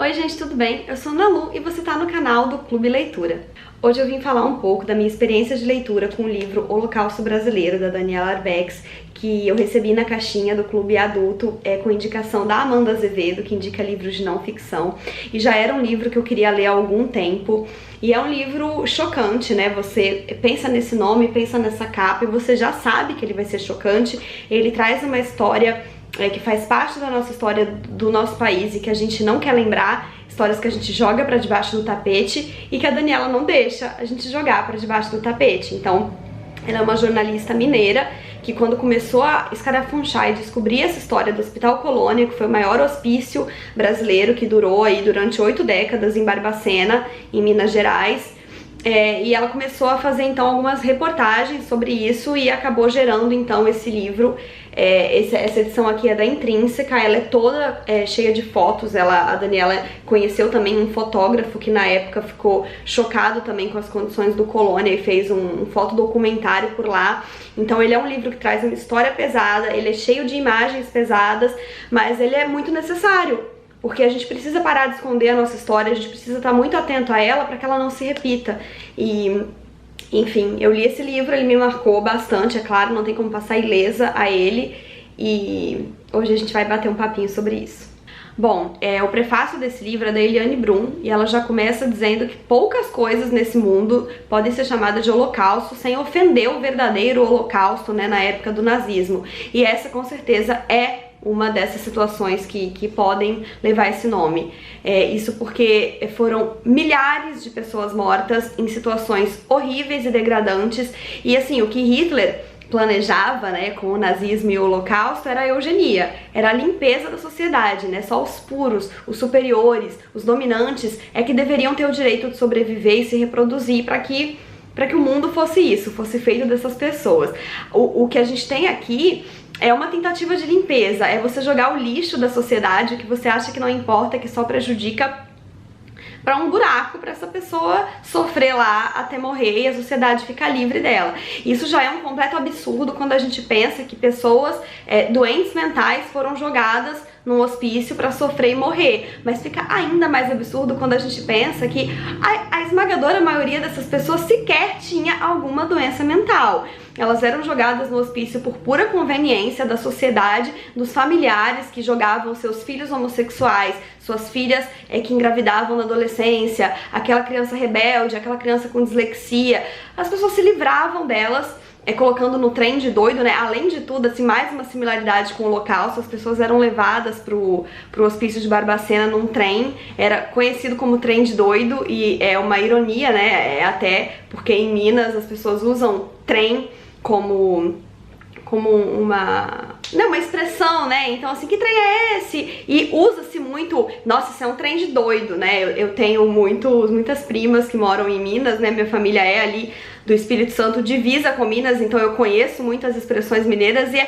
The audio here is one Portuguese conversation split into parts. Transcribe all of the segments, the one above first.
Oi gente, tudo bem? Eu sou Nalu e você tá no canal do Clube Leitura. Hoje eu vim falar um pouco da minha experiência de leitura com o livro Holocausto Brasileiro, da Daniela Arbex, que eu recebi na caixinha do Clube Adulto, com indicação da Amanda Azevedo, que indica livros de não ficção. E já era um livro que eu queria ler há algum tempo. E é um livro chocante, né? Você pensa nesse nome, pensa nessa capa e você já sabe que ele vai ser chocante. Ele traz uma história que faz parte da nossa história do nosso país e que a gente não quer lembrar, histórias que a gente joga pra debaixo do tapete e que a Daniela não deixa a gente jogar pra debaixo do tapete. Então, ela é uma jornalista mineira que, quando começou a escarafunchar e descobrir essa história do Hospital Colônia, que foi o maior hospício brasileiro, que durou aí durante 8 décadas em Barbacena, em Minas Gerais, e ela começou a fazer então algumas reportagens sobre isso e acabou gerando então esse livro. Essa edição aqui é da Intrínseca, ela é toda cheia de fotos. A Daniela conheceu também um fotógrafo que na época ficou chocado também com as condições do Colônia e fez um fotodocumentário por lá. Então ele é um livro que traz uma história pesada, ele é cheio de imagens pesadas, mas ele é muito necessário, porque a gente precisa parar de esconder a nossa história, a gente precisa estar muito atento a ela para que ela não se repita. E, enfim, eu li esse livro, ele me marcou bastante, é claro, não tem como passar ilesa a ele, e hoje a gente vai bater um papinho sobre isso. Bom, o prefácio desse livro é da Eliane Brum, e ela já começa dizendo que poucas coisas nesse mundo podem ser chamadas de holocausto sem ofender o verdadeiro holocausto, né, na época do nazismo. E essa, com certeza, é uma dessas situações que podem levar esse nome. Isso porque foram milhares de pessoas mortas em situações horríveis e degradantes, e assim, o que Hitler planejava, né, com o nazismo e o holocausto era a eugenia, era a limpeza da sociedade, né, só os puros, os superiores, os dominantes é que deveriam ter o direito de sobreviver e se reproduzir para que o mundo fosse isso, fosse feito dessas pessoas. O que a gente tem aqui é uma tentativa de limpeza, é você jogar o lixo da sociedade, o que você acha que não importa, que só prejudica, para um buraco, para essa pessoa sofrer lá até morrer e a sociedade ficar livre dela. Isso já é um completo absurdo quando a gente pensa que pessoas doentes mentais foram jogadas num hospício para sofrer e morrer, mas fica ainda mais absurdo quando a gente pensa que a esmagadora maioria dessas pessoas sequer tinha alguma doença mental. Elas eram jogadas no hospício por pura conveniência da sociedade, dos familiares que jogavam seus filhos homossexuais, suas filhas que engravidavam na adolescência, aquela criança rebelde, aquela criança com dislexia. As pessoas se livravam delas, colocando no trem de doido, né? Além de tudo, assim, mais uma similaridade com o Holocausto, as pessoas eram levadas pro hospício de Barbacena num trem, era conhecido como trem de doido, e é uma ironia, né? Até porque em Minas as pessoas usam trem como uma expressão, né? Então, assim, que trem é esse? E usa-se muito, nossa, isso é um trem de doido, né? Eu tenho muitas primas que moram em Minas, né? Minha família é ali do Espírito Santo, divisa com Minas, então eu conheço muitas expressões mineiras e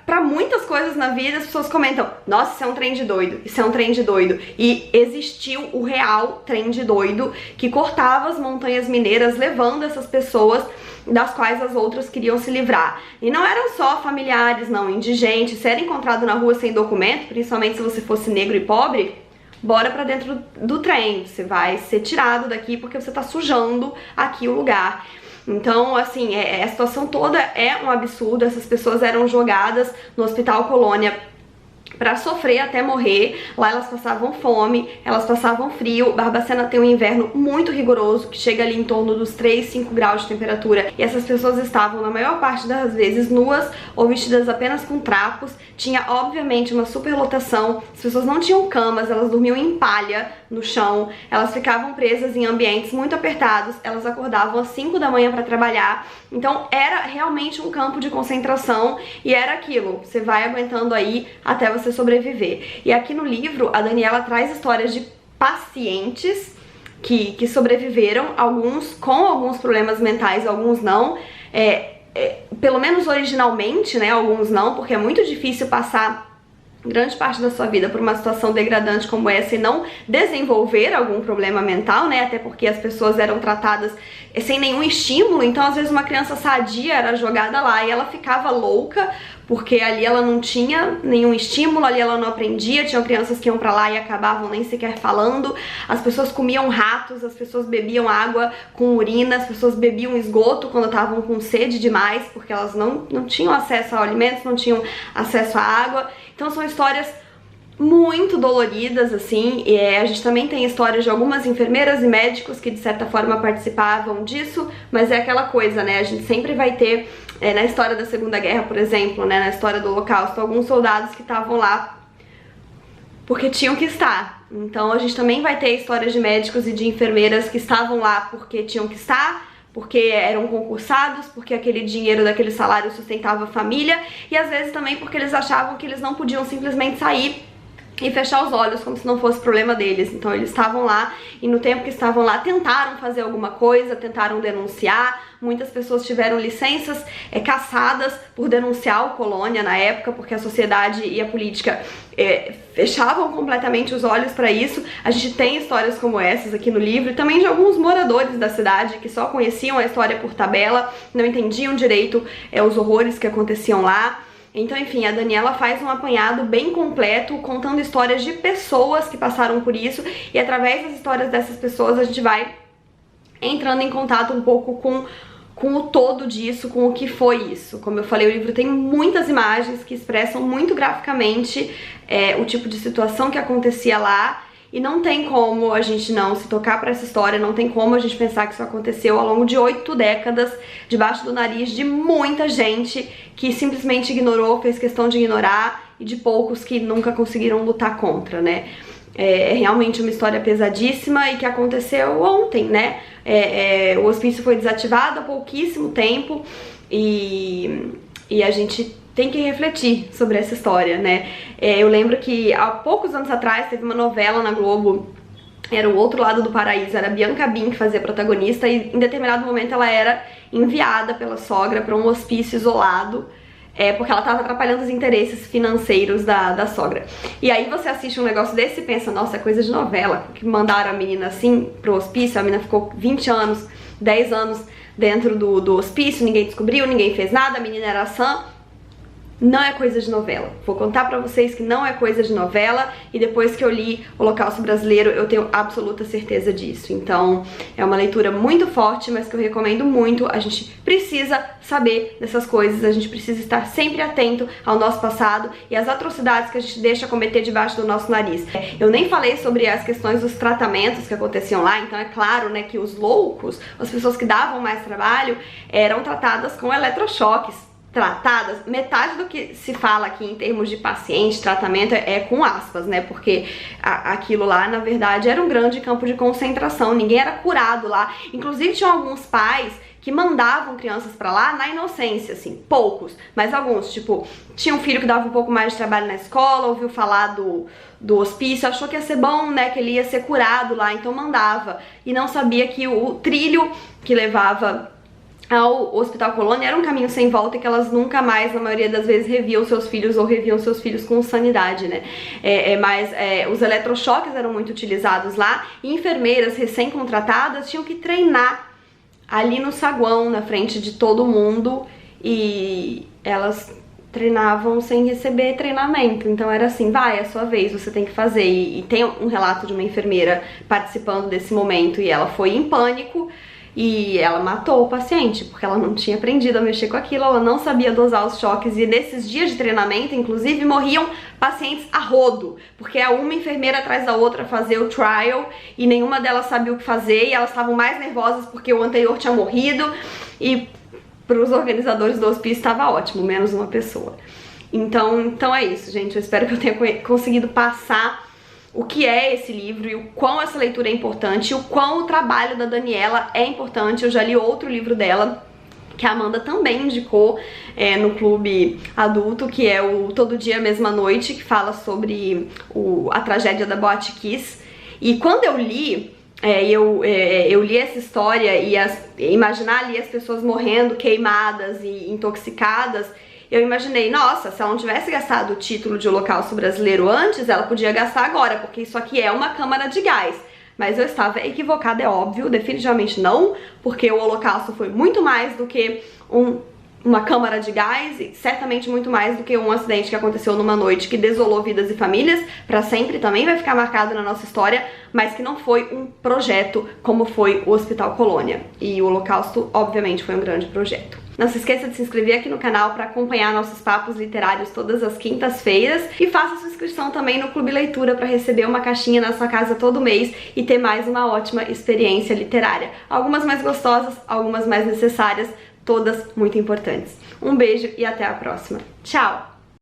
pra muitas coisas na vida as pessoas comentam: nossa, isso é um trem de doido, isso é um trem de doido. E existiu o real trem de doido que cortava as montanhas mineiras, levando essas pessoas das quais as outras queriam se livrar. E não eram só familiares, não, indigentes. Se era encontrado na rua sem documento, principalmente se você fosse negro e pobre, bora pra dentro do trem, você vai ser tirado daqui porque você tá sujando aqui o lugar. Então, assim, a situação toda é um absurdo. Essas pessoas eram jogadas no Hospital Colônia pra sofrer até morrer. Lá elas passavam fome, elas passavam frio. Barbacena tem um inverno muito rigoroso, que chega ali em torno dos 3, 5 graus de temperatura. E essas pessoas estavam, na maior parte das vezes, nuas ou vestidas apenas com trapos. Tinha, obviamente, uma superlotação. As pessoas não tinham camas, elas dormiam em palha no chão. Elas ficavam presas em ambientes muito apertados. Elas acordavam às 5 da manhã pra trabalhar. Então era realmente um campo de concentração. E era aquilo, você vai aguentando aí até você sobreviver. E aqui no livro a Daniela traz histórias de pacientes que sobreviveram, alguns com alguns problemas mentais, alguns não, pelo menos originalmente, né, alguns não, porque é muito difícil passar grande parte da sua vida por uma situação degradante como essa e não desenvolver algum problema mental, né? Até porque as pessoas eram tratadas sem nenhum estímulo, então às vezes uma criança sadia era jogada lá e ela ficava louca porque ali ela não tinha nenhum estímulo, ali ela não aprendia, tinham crianças que iam pra lá e acabavam nem sequer falando, as pessoas comiam ratos, as pessoas bebiam água com urina, as pessoas bebiam esgoto quando estavam com sede demais, porque elas não tinham acesso a alimentos, não tinham acesso à água. Então são histórias muito doloridas, assim, e a gente também tem histórias de algumas enfermeiras e médicos que de certa forma participavam disso, mas é aquela coisa, né, a gente sempre vai ter, na história da Segunda Guerra, por exemplo, né, na história do Holocausto, alguns soldados que estavam lá porque tinham que estar. Então a gente também vai ter histórias de médicos e de enfermeiras que estavam lá porque tinham que estar, porque eram concursados, porque aquele dinheiro daquele salário sustentava a família, e às vezes também porque eles achavam que eles não podiam simplesmente sair e fechar os olhos como se não fosse problema deles. Então eles estavam lá e no tempo que estavam lá tentaram fazer alguma coisa, tentaram denunciar. Muitas pessoas tiveram licenças caçadas por denunciar o colônia na época, porque a sociedade e a política fechavam completamente os olhos para isso. A gente tem histórias como essas aqui no livro, e também de alguns moradores da cidade que só conheciam a história por tabela, não entendiam direito os horrores que aconteciam lá. Então, enfim, a Daniela faz um apanhado bem completo, contando histórias de pessoas que passaram por isso, e através das histórias dessas pessoas a gente vai entrando em contato um pouco com o todo disso, com o que foi isso. Como eu falei, o livro tem muitas imagens que expressam muito graficamente o tipo de situação que acontecia lá, e não tem como a gente não se tocar para essa história, não tem como a gente pensar que isso aconteceu ao longo de 8 décadas, debaixo do nariz de muita gente que simplesmente ignorou, fez questão de ignorar, e de poucos que nunca conseguiram lutar contra, né? É realmente uma história pesadíssima e que aconteceu ontem, né? O hospício foi desativado há pouquíssimo tempo, e a gente tem que refletir sobre essa história, né? Eu lembro que há poucos anos atrás teve uma novela na Globo, era O Outro Lado do Paraíso, era a Bianca Bin que fazia a protagonista, e em determinado momento ela era enviada pela sogra para um hospício isolado, porque ela tava atrapalhando os interesses financeiros da sogra. E aí você assiste um negócio desse e pensa, nossa, é coisa de novela, que mandaram a menina assim pro hospício, a menina ficou 20 anos, 10 anos dentro do hospício, ninguém descobriu, ninguém fez nada, a menina era sã. Não é coisa de novela. Vou contar pra vocês que não é coisa de novela, e depois que eu li O Holocausto Brasileiro eu tenho absoluta certeza disso. Então é uma leitura muito forte, mas que eu recomendo muito. A gente precisa saber dessas coisas, a gente precisa estar sempre atento ao nosso passado e às atrocidades que a gente deixa cometer debaixo do nosso nariz. Eu nem falei sobre as questões dos tratamentos que aconteciam lá, então é claro, né, que os loucos, as pessoas que davam mais trabalho, eram tratadas com eletrochoques. Tratadas, metade do que se fala aqui em termos de paciente, tratamento, é com aspas, né, porque aquilo lá, na verdade, era um grande campo de concentração, ninguém era curado lá, inclusive tinham alguns pais que mandavam crianças pra lá na inocência, assim, poucos, mas alguns, tipo, tinha um filho que dava um pouco mais de trabalho na escola, ouviu falar do hospício, achou que ia ser bom, né, que ele ia ser curado lá, então mandava, e não sabia que o trilho que levava ao Hospital Colônia era um caminho sem volta, e que elas nunca mais, na maioria das vezes, reviam seus filhos, ou reviam seus filhos com sanidade, né? Mas os eletrochoques eram muito utilizados lá, e enfermeiras recém-contratadas tinham que treinar ali no saguão, na frente de todo mundo, e elas treinavam sem receber treinamento. Então era assim, vai, é a sua vez, você tem que fazer. E tem um relato de uma enfermeira participando desse momento, e ela foi em pânico, e ela matou o paciente, porque ela não tinha aprendido a mexer com aquilo, ela não sabia dosar os choques, e nesses dias de treinamento, inclusive, morriam pacientes a rodo, porque uma enfermeira atrás da outra fazia o trial, e nenhuma delas sabia o que fazer, e elas estavam mais nervosas porque o anterior tinha morrido, e para os organizadores do hospício estava ótimo, menos uma pessoa. Então é isso, gente, eu espero que eu tenha conseguido passar o que é esse livro e o quão essa leitura é importante, o quão o trabalho da Daniela é importante. Eu já li outro livro dela, que a Amanda também indicou no Clube Adulto, que é o Todo Dia Mesma Noite, que fala sobre a tragédia da Boate Kiss. E quando eu li, eu li essa história e imaginar ali as pessoas morrendo, queimadas e intoxicadas, eu imaginei, nossa, se ela não tivesse gastado o título de Holocausto Brasileiro antes, ela podia gastar agora, porque isso aqui é uma câmara de gás. Mas eu estava equivocada, é óbvio, definitivamente não, porque o Holocausto foi muito mais do que um uma câmara de gás e certamente muito mais do que um acidente que aconteceu numa noite que desolou vidas e famílias pra sempre, também vai ficar marcado na nossa história, mas que não foi um projeto como foi o Hospital Colônia. E o Holocausto, obviamente, foi um grande projeto. Não se esqueça de se inscrever aqui no canal para acompanhar nossos papos literários todas as quintas-feiras e faça sua inscrição também no Clube Leitura para receber uma caixinha na sua casa todo mês e ter mais uma ótima experiência literária. Algumas mais gostosas, algumas mais necessárias, todas muito importantes. Um beijo e até a próxima. Tchau!